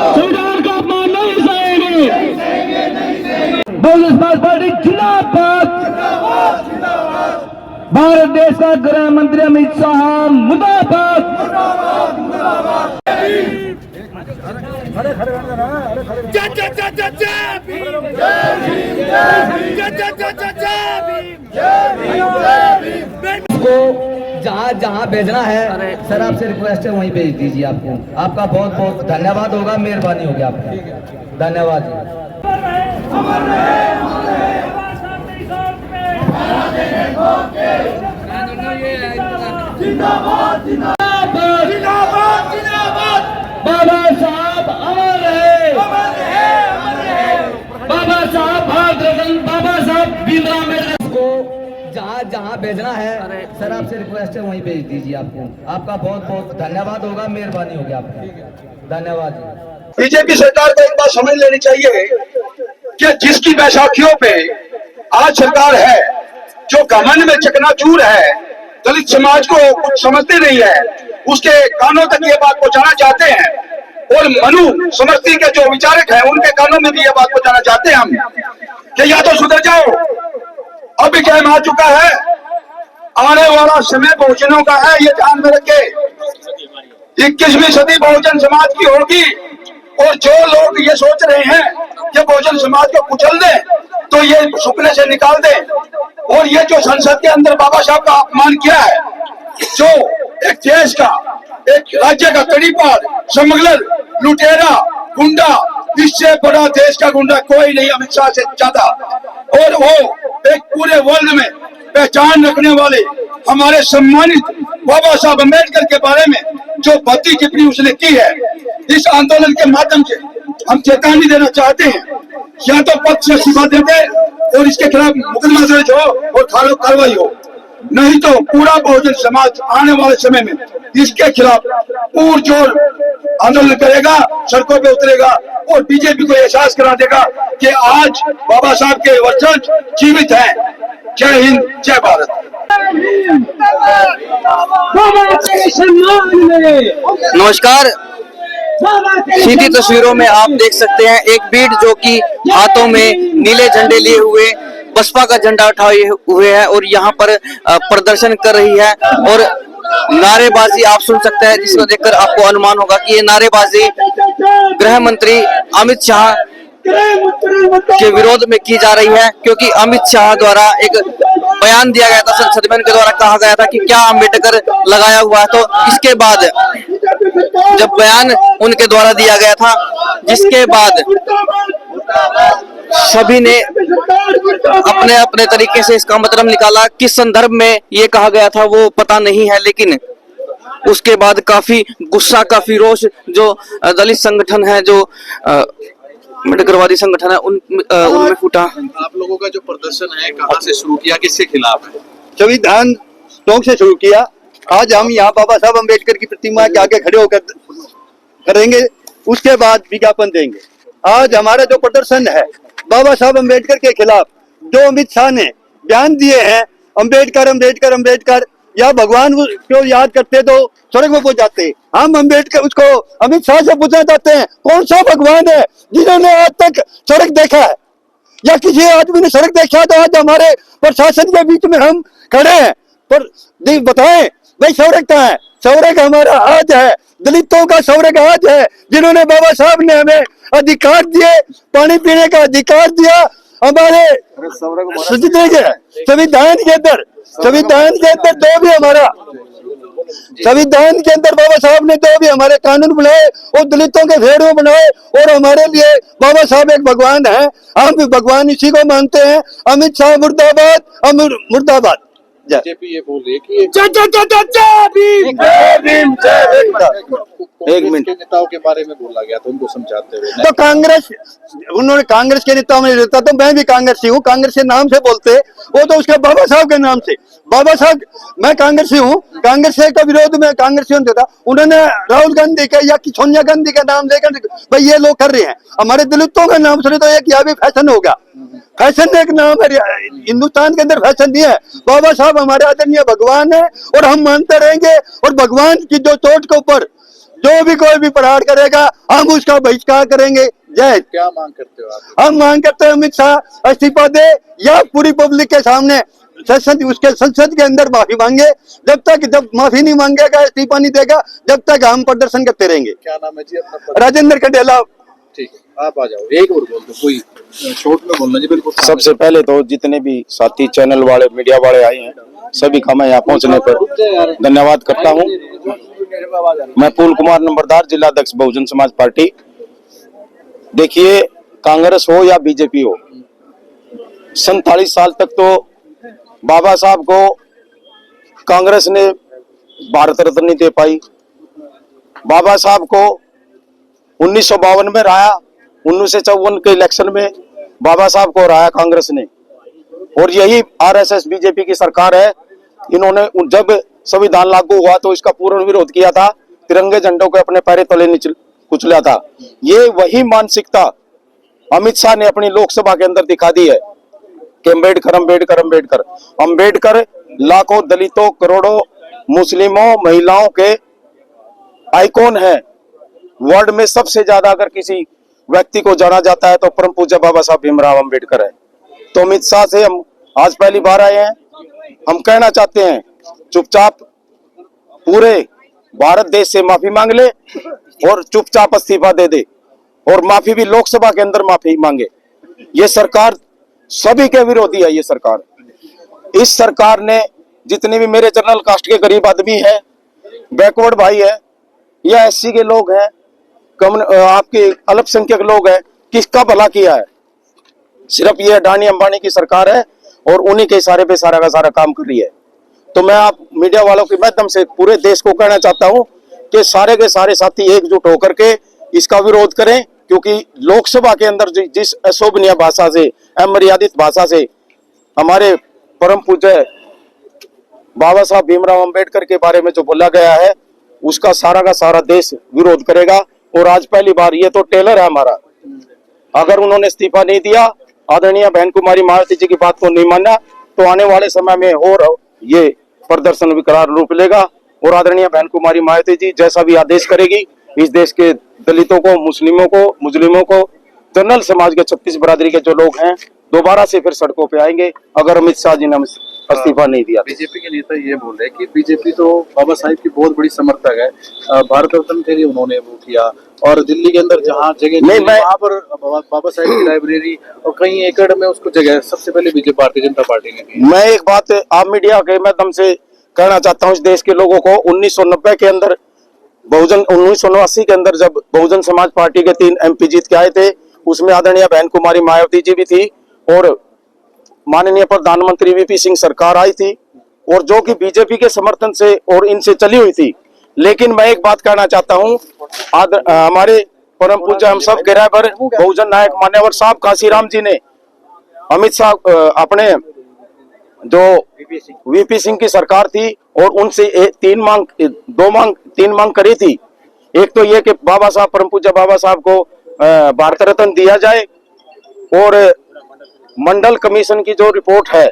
सरकार का अपमान नहीं सहेंगे। बहुजन समाज पार्टी जिंदाबाद। भारत देश का गृह मंत्री अमित शाह मुर्दाबाद। जहाँ जहाँ भेजना है सर, आपसे रिक्वेस्ट है वहीं भेज दीजिए। आपको आपका बहुत बहुत धन्यवाद होगा, मेहरबानी होगी आपका। धन्यवाद जी। बाबा साहब अमर है, बाबा साहब भारत रत्न बाबा साहब भीमराव अम्बेडकर को जहाँ जहाँ भेजना है सर, आपसे रिक्वेस्ट है वहीं भेज दीजिए। आपको आपका बहुत बहुत धन्यवाद होगा, मेहरबानी होगी आपका। धन्यवाद जी। बीजेपी सरकार को एक बात समझ लेनी चाहिए कि जिसकी बैसाखियों पे आज सरकार है, जो घमंड में चकनाचूर है, दलित समाज को कुछ समझते नहीं है, उसके कानों तक ये बात पहुंचाना चाहते हैं। और मनु समष्टि के जो विचारक हैं उनके कानों में भी ये बात पहुंचाना चाहते हैं हम कि या तो सुधर जाओ। अभी टाइम आ चुका है, आने वाला समय बहुजनों का है, ये ध्यान में रखे। 21वीं सदी बहुजन समाज की होगी। और जो लोग ये सोच रहे हैं कि बहुजन समाज को कुचल दे, तो ये सुपने से निकाल दे। और ये जो संसद के अंदर बाबा साहब का अपमान किया है, जो एक देश का, एक राज्य का तड़ीपार, स्मगलर, लुटेरा, गुंडा, इससे बड़ा देश का गुंडा कोई नहीं अमित शाह से ज्यादा। और वो एक पूरे वर्ल्ड में पहचान रखने वाले हमारे सम्मानित बाबा साहब अम्बेडकर के बारे में जो भद्दी टिप्पणी उसने की है, इस आंदोलन के माध्यम से हम चेतावनी देना चाहते हैं, या तो पद से इस्तीफा दे दे और इसके खिलाफ मुकदमा दर्ज हो और कार्रवाई हो, नहीं तो पूरा बहुजन समाज आने वाले समय में इसके खिलाफ पुरजोर आंदोलन करेगा, सड़कों पे उतरेगा और बीजेपी को एहसास करा देगा कि आज बाबा साहब के वचन जीवित हैं। जय हिंद, जय भारत। नमस्कार। सीधी तस्वीरों में आप देख सकते हैं एक भीड़ जो कि हाथों में नीले झंडे लिए हुए बसपा का झंडा उठाए हुए है और यहाँ पर प्रदर्शन कर रही है। और नारेबाजी आप सुन सकते हैं, जिसको देखकर आपको अनुमान होगा कि ये नारेबाजी गृह मंत्री अमित शाह के विरोध में की जा रही है, क्योंकि अमित शाह द्वारा एक बयान दिया गया था संसद में, उनके द्वारा कहा गया था कि क्या अम्बेडकर लगाया हुआ है। तो इसके बाद जब बयान उनके द्वारा दिया गया था, जिसके बाद सभी ने अपने अपने तरीके से इसका मतलब निकाला। किस संदर्भ में ये कहा गया था वो पता नहीं है, लेकिन उसके बाद काफी गुस्सा, काफी रोष जो दलित संगठन है, जो अम्बेडकरवादी संगठन है, उनमें फूटा। आप लोगों का जो प्रदर्शन है कहाँ से शुरू किया, किसके खिलाफ है? संविधान चौक से शुरू किया। आज हम यहाँ बाबा साहब अम्बेडकर की प्रतिमा के आगे खड़े होकर करेंगे, उसके बाद विज्ञापन देंगे। आज हमारा जो प्रदर्शन है बाबा साहब अम्बेडकर के खिलाफ, जो अमित शाह ने बयान दिए हैं, अम्बेडकर अम्बेडकर अम्बेडकर, या भगवान को याद करते तो स्वर्ग में पहुंच जाते। हम अम्बेडकर उसको अमित शाह से पूछना चाहते हैं, कौन सा भगवान है जिन्होंने आज तक स्वर्ग देखा है, या किसी आदमी ने स्वर्ग देखा? तो आज हमारे प्रशासन के बीच में हम खड़े हैं, पर बताएं भाई स्वर्ग क्या है? स्वर्ग हमारा आज है, दलितों का स्वर्ग आज है, जिन्होंने बाबा साहब ने हमें अधिकार दिए, पानी पीने का अधिकार दिया, हमारे संविधान के अंदर जो भी हमारा संविधान के अंदर बाबा साहब ने जो भी हमारे कानून बनाए वो दलितों के फेर में बनाए, और हमारे लिए बाबा साहब एक भगवान है, हम भी भगवान इसी को मानते हैं। अमित शाह मुर्दाबाद, मुर्दाबाद। बीजेपी ये बोल रही है कि एक मिनट, नेताओं के बारे में बोला गया था, उनको समझाते हुए। तो कांग्रेस, उन्होंने कांग्रेस के नेताओं में रहता, तो मैं भी कांग्रेसी हूँ, कांग्रेस के नाम से बोलते, वो तो उसके बाबा साहब के नाम से। बाबा साहब, मैं कांग्रेसी हूँ, कांग्रेस का विरोध में कांग्रेसियों ने था, उन्होंने राहुल गांधी का या सोनिया गांधी का नाम लेकर भाई ये लोग कर रहे हैं, हमारे दलितों का नाम सुने तो एक यह भी फैशन होगा। फैशन एक नाम है, हिंदुस्तान के अंदर फैशन नहीं है। बाबा साहब हमारे आदरणीय भगवान है और हम मानते रहेंगे, और भगवान की जो चोट के ऊपर जो भी कोई भी प्रहार करेगा हम उसका बहिष्कार करेंगे। जय हिंद। क्या मांग करते हो आप? हम मांग करते हैं अमित शाह इस्तीफा दे या पूरी पब्लिक के सामने संसद के अंदर माफी मांगे। जब माफी नहीं मांगेगा, इस्तीफा नहीं देगा, जब तक हम प्रदर्शन करते रहेंगे। क्या नाम है जी अपना? राजेंद्र कटेला। ठीक है, आप आ जाओ, एक और बोल दो, कोई शॉर्ट में बोलना जी, बिल्कुल। सबसे पहले तो जितने भी साथी चैनल वाले मीडिया वाले आए हैं सभी का मैं यहाँ पहुँचने पर धन्यवाद करता हूँ। मैं फूल कुमार नंबरदार, जिला अध्यक्ष बहुजन समाज पार्टी। देखिए, कांग्रेस हो या बीजेपी हो, 47 साल तक तो बाबा साहब को कांग्रेस ने भारत रत्न नहीं दे पाई। बाबा साहब को 1952 में हराया, 1954 के इलेक्शन में बाबा साहब को हराया कांग्रेस ने। और यही आरएसएस बीजेपी की सरकार है। इन्होंने जब संविधान लागू हुआ तो इसका पूर्ण विरोध किया था, तिरंगे झंडों को अपने पैरों तले कुचला था। ये वही मानसिकता अमित शाह ने अपनी लोकसभा के अंदर दिखा दी है कि अम्बेडकर अम्बेडकर अम्बेडकर। अम्बेडकर लाखों दलितों, करोड़ों मुस्लिमों, महिलाओं के आइकॉन है। वर्ल्ड में सबसे ज्यादा अगर किसी व्यक्ति को जाना जाता है तो परम पूज्य बाबा साहब भीमराव अम्बेडकर है। तो अमित शाह से हम आज पहली बार आए हैं। हम कहना चाहते हैं चुपचाप पूरे भारत देश से माफी मांग ले और चुपचाप इस्तीफा दे दे, और माफी भी लोकसभा के अंदर माफी मांगे। ये सरकार सभी के विरोधी है। ये सरकार, इस सरकार ने जितने भी मेरे जनरल कास्ट के गरीब आदमी है, बैकवर्ड भाई है या एससी के लोग हैं, आपके अल्पसंख्यक लोग हैं, किसका भला किया है? सिर्फ ये अडानी अंबानी की सरकार है और उन्हीं के इशारे पे सारा का सारा काम कर रही है। तो मैं आप मीडिया वालों के माध्यम से पूरे देश को कहना चाहता हूं कि सारे के सारे साथी एकजुट होकर के इसका विरोध करें, क्योंकि लोकसभा के अंदर जिस अशोभनीय भाषा से, अमर्यादित भाषा से हमारे परम पूज्य बाबा साहब भीमराव अंबेडकर के बारे में जो बोला गया है, उसका सारा का सारा देश विरोध करेगा। और आज पहली बार, ये तो टेलर है हमारा, अगर उन्होंने इस्तीफा नहीं दिया, आदरणीय बहन कुमारी मायावती जी की बात को नहीं माना, तो आने वाले समय में और ये प्रदर्शन विकराल रूप लेगा। और आदरणीय बहन कुमारी मायावती जी जैसा भी आदेश करेगी, इस देश के दलितों को, मुस्लिमों को, जनरल समाज के 36 बरादरी के जो लोग हैं, दोबारा से फिर सड़कों पे आएंगे अगर अमित शाह जी ने इस्तीफा नहीं दिया। बीजेपी के नेता ये बोल रहे हैं कि बीजेपी तो बाबा साहिब की बहुत बड़ी समर्थक है, भारत रत्न के लिए उन्होंने वो किया, और दिल्ली के अंदर जहाँ जगह नहीं, वहाँ पर बाबा साहिब की लाइब्रेरी और कई एकड़ में उसको जगह सबसे पहले बीजेपी भारतीय जनता पार्टी ने दी। मैं एक बात आप मीडिया के माध्यम से कहना चाहता हूँ इस देश के लोगों को, 1990 के अंदर 1989 के अंदर जब बहुजन समाज पार्टी के 3 MP जीत के आए थे, उसमें आदरणीय बहन कुमारी मायावती जी भी थी और माननीय प्रधानमंत्री VP सिंह सरकार आई थी, और जो कि बीजेपी के समर्थन से और इनसे चली हुई थी। लेकिन मैं एक बात कहना चाहता हूं, हमारे परम पूज्य हम सब के रहबर बहुजन नायक मान्यवर साहब काशीराम जी ने अमित शाह अपने जो VP सिंह की सरकार थी और उनसे 3 मांग करी थी। एक तो ये कि बाबा साहब, परम पूज्य बाबा साहब को भारत रत्न दिया जाए, और मंडल कमीशन की जो रिपोर्ट है,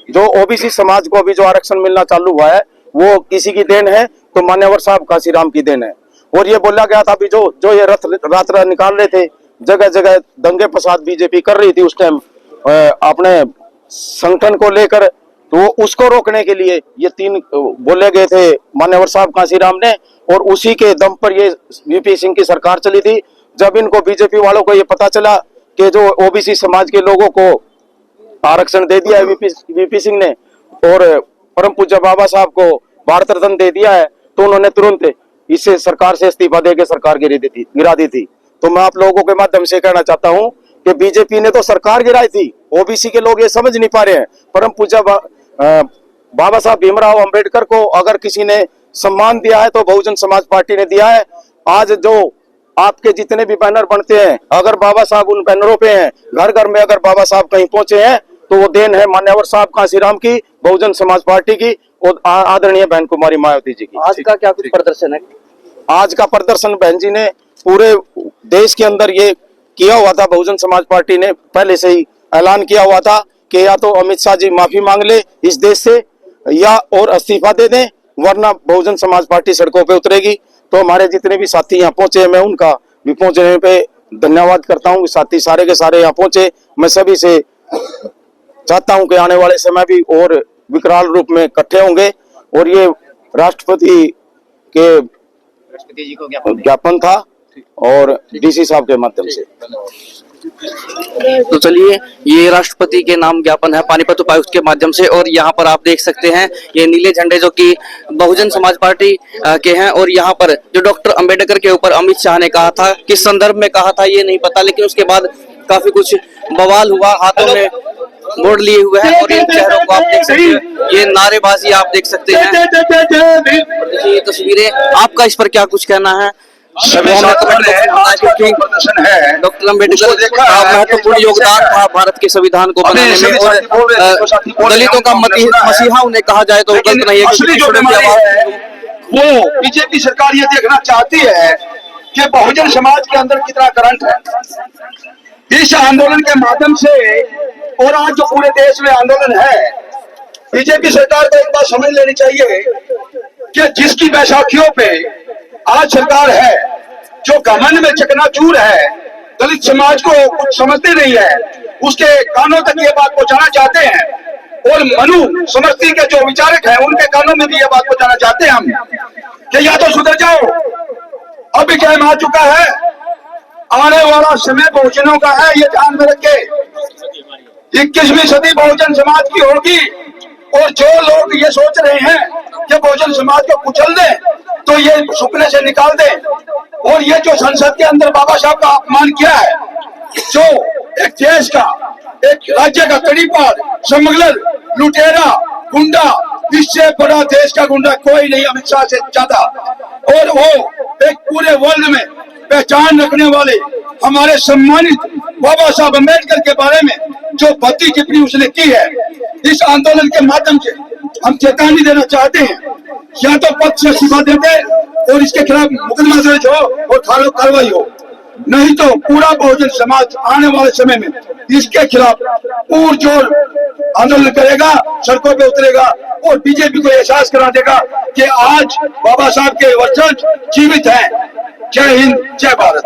जो OBC समाज को अभी जो आरक्षण मिलना चालू हुआ है, वो किसी की देन है तो मान्यवर साहब काशीराम की देन है। और ये बोला गया था अभी जो ये रात निकाल रहे थे, जगह जगह दंगे फसाद बीजेपी कर रही थी उस टाइम अपने संगठन को लेकर, तो उसको रोकने के लिए ये 3 बोले गए थे मान्यवर साहब काशीराम ने, और उसी के दम पर ये VP सिंह की सरकार चली थी। जब इनको बीजेपी वालों को ये पता चला कि जो OBC समाज के लोगों को आरक्षण दे दिया है VP सिंह ने और परम पूज्य बाबा साहब को भारत रत्न दे दिया है, तो उन्होंने तुरंत इससे सरकार से इस्तीफा देकर सरकार गिरा दी थी। तो मैं आप लोगों के माध्यम से कहना चाहता हूं कि बीजेपी ने तो सरकार गिराई थी, OBC के लोग ये समझ नहीं पा रहे हैं। परम पूज्य बाबा साहब भीमराव अंबेडकर को अगर किसी ने सम्मान दिया है तो बहुजन समाज पार्टी ने दिया है। आज जो आपके जितने भी बैनर बनते हैं, अगर बाबा साहब उन बैनरों पे हैं, घर घर में अगर बाबा साहब कहीं पहुंचे हैं, तो वो देन है मान्यवर साहब काशीराम की, बहुजन समाज पार्टी की और आदरणीय बहन कुमारी मायावती जी की। आज का क्या कुछ प्रदर्शन है? आज का प्रदर्शन बहन जी ने पूरे देश के अंदर ये किया हुआ था। बहुजन समाज पार्टी ने पहले से ही ऐलान किया हुआ था कि या तो अमित शाह जी माफी मांग ले इस देश से, या और इस्तीफा दे दें, वरना बहुजन समाज पार्टी सड़कों पे उतरेगी। तो हमारे जितने भी साथी यहाँ पहुंचे, मैं उनका भी पहुंचने पे धन्यवाद करता हूँ। साथी सारे के सारे यहाँ पहुंचे। मैं सभी से चाहता हूँ कि आने वाले समय भी और विकराल रूप में इकट्ठे होंगे और ये राष्ट्रपति के जी को ज्ञापन था और डीसी साहब के माध्यम से। तो चलिए, ये राष्ट्रपति के नाम ज्ञापन है पानीपत उपायुक्त के माध्यम से। और यहाँ पर आप देख सकते हैं ये नीले झंडे जो कि बहुजन समाज पार्टी के हैं। और यहाँ पर जो डॉक्टर अंबेडकर के ऊपर अमित शाह ने कहा था, किस संदर्भ में कहा था ये नहीं पता, लेकिन उसके बाद काफी कुछ बवाल हुआ, हाथों में बोर्ड लिए हुए हैं और इन चेहरों को आप देख सकते हैं, ये नारेबाजी आप देख सकते हैं। देखिए ये तस्वीरें, आपका इस पर क्या कुछ कहना है? प्रदर्शन है डॉक्टर अम्बेडकर का महत्वपूर्ण योगदान था भारत के संविधान को बनाने में और दलितों का मसीहा उन्हें कहा जाए तो गलत नहीं है, असली जो बीमारी है वो बीजेपी सरकार ये देखना चाहती है कि बहुजन समाज के अंदर कितना करंट है। इस आंदोलन के माध्यम से और आज जो पूरे देश में आंदोलन है, बीजेपी सरकार को एक बात समझ लेनी चाहिए कि जिसकी बैसाखियों पे आज सरकार है, जो घमंड में चकनाचूर है, दलित समाज को कुछ समझते नहीं है, उसके कानों तक ये बात पहुंचाना चाहते हैं। और मनु समष्टि के जो विचारक हैं उनके कानों में भी ये बात पहुंचाना चाहते हैं हम कि या तो सुधर जाओ, अभी टाइम आ चुका है, आने वाला समय बहुजनों का है, ये ध्यान में रखे। 21वीं सदी बहुजन समाज की होगी और जो लोग ये सोच रहे हैं कि बहुजन समाज को कुचल दे तो ये सुपने से निकाल दे। और ये जो संसद के अंदर बाबा साहब का अपमान किया है, जो एक देश का, एक राज्य का तड़ीपार, स्मगलर, लुटेरा, गुंडा, इससे बड़ा देश का गुंडा कोई नहीं अमित शाह से ज्यादा। और वो एक पूरे वर्ल्ड में पहचान रखने वाले हमारे सम्मानित बाबा साहब अम्बेडकर के बारे में जो भक्ति टिप्पणी उसने की है, इस आंदोलन के माध्यम से हम चेतावनी देना चाहते हैं, या तो पद से इस्तीफा देते और इसके खिलाफ मुकदमा दर्ज हो और कार्रवाई हो, नहीं तो पूरा बहुजन समाज आने वाले समय में इसके खिलाफ पुरजोर आंदोलन करेगा, सड़कों पे उतरेगा और बीजेपी को एहसास करा देगा कि आज बाबा साहब के वचन जीवित हैं। जय हिंद, जय भारत।